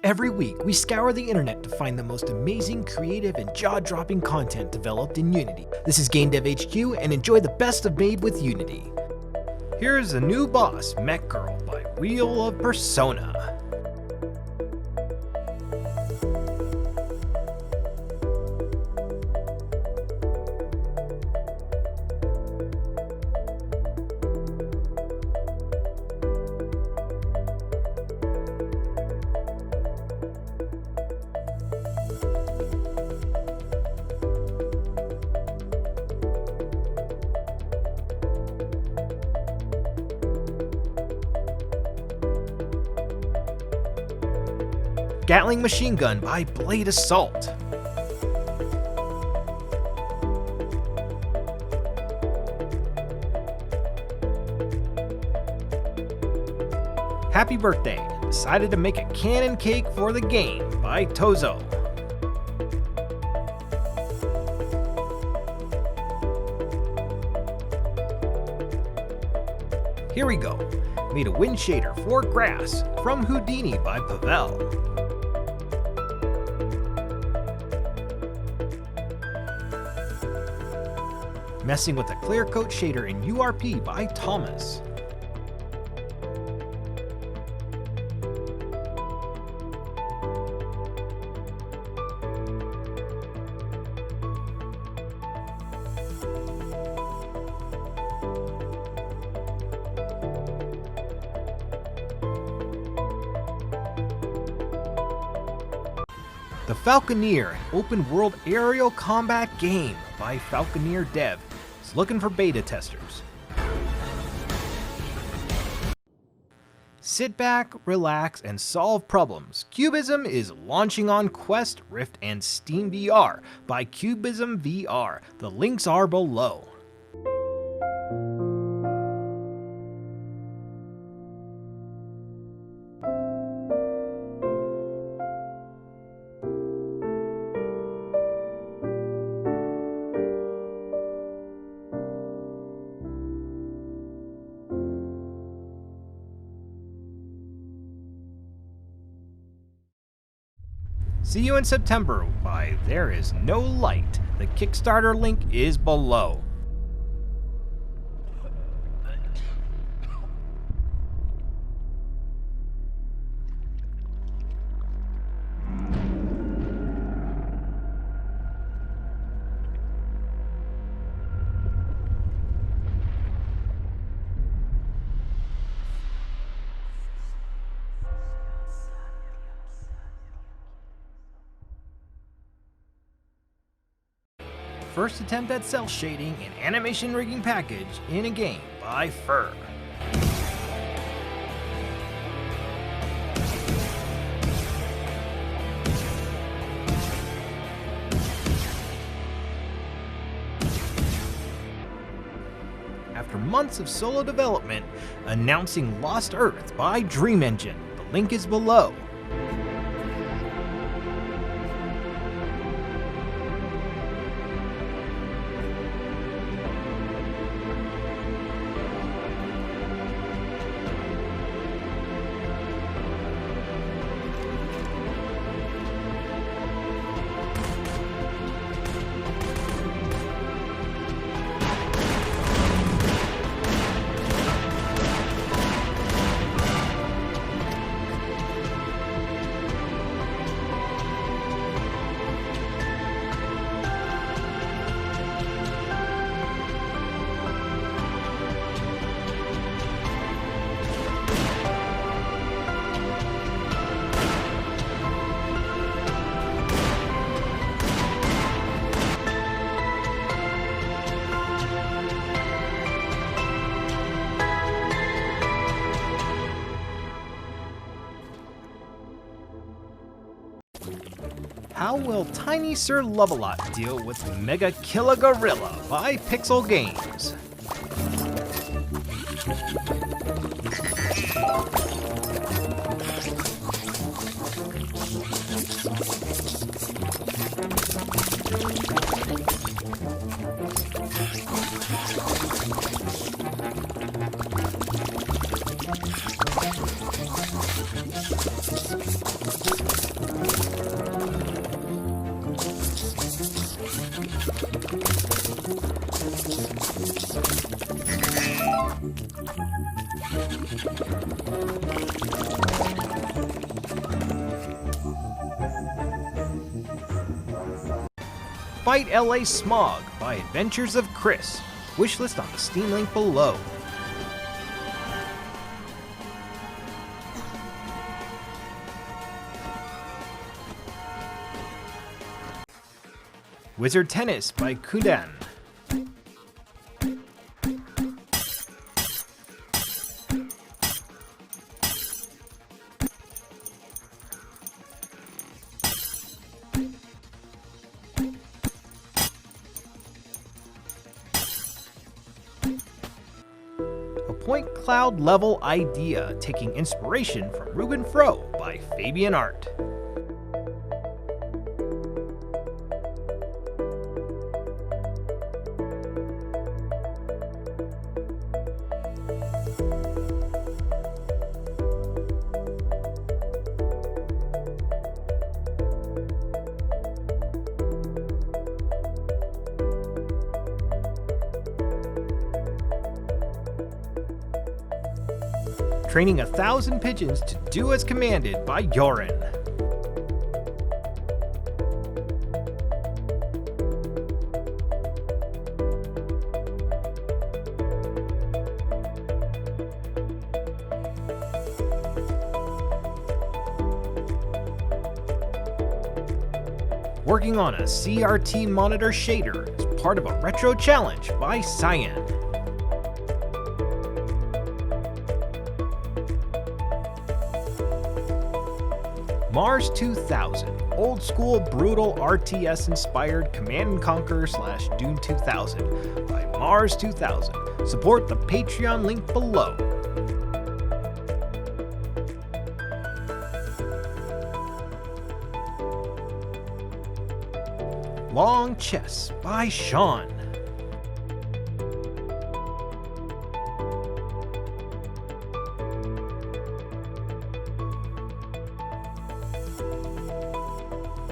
Every week, we scour the internet to find the most amazing, creative, and jaw-dropping content developed in Unity. This is Game Dev HQ, and enjoy the best of Made with Unity. Here's a new boss, Mech Girl, by Wheel of Persona. Gatling Machine Gun by Blade Assault. Happy Birthday! Decided to make a cannon cake for the game by Tozo. Here we go. Made a wind shader for grass from Houdini by Pavel. Messing with a clear coat shader in URP by Thomas. The Falconeer, an open-world aerial combat game by Falconeer Dev, is looking for beta testers. Sit back, relax, and solve problems. Cubism is launching on Quest, Rift, and Steam VR by Cubism VR. The links are below. See you in September by There Is No Light. The Kickstarter link is below. First attempt at cell shading and animation rigging package in a game by Fur. After months of solo development, announcing Lost Earth by Dream Engine. The link is below. How will Tiny Sir Lovelot deal with Mega Kilogorilla by Pixel Games? Fight LA Smog by Adventures of Chris. Wishlist on the Steam link below. Wizard Tennis by Kudan. A point cloud level idea taking inspiration from Ruben Fro by Fabian Art. Training 1,000 pigeons to do as commanded by Yorin. Working on a CRT monitor shader as part of a retro challenge by Cyan. Mars 2000, old school brutal RTS inspired Command & Conquer / Dune 2000 by Mars 2000. Support the Patreon link below. Long Chess by Sean.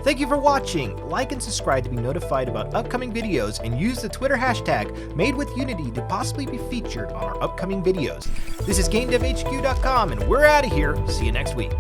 Thank you for watching. Like and subscribe to be notified about upcoming videos, and use the Twitter hashtag MadeWithUnity to possibly be featured on our upcoming videos. This is GameDevHQ.com, and we're out of here. See you next week.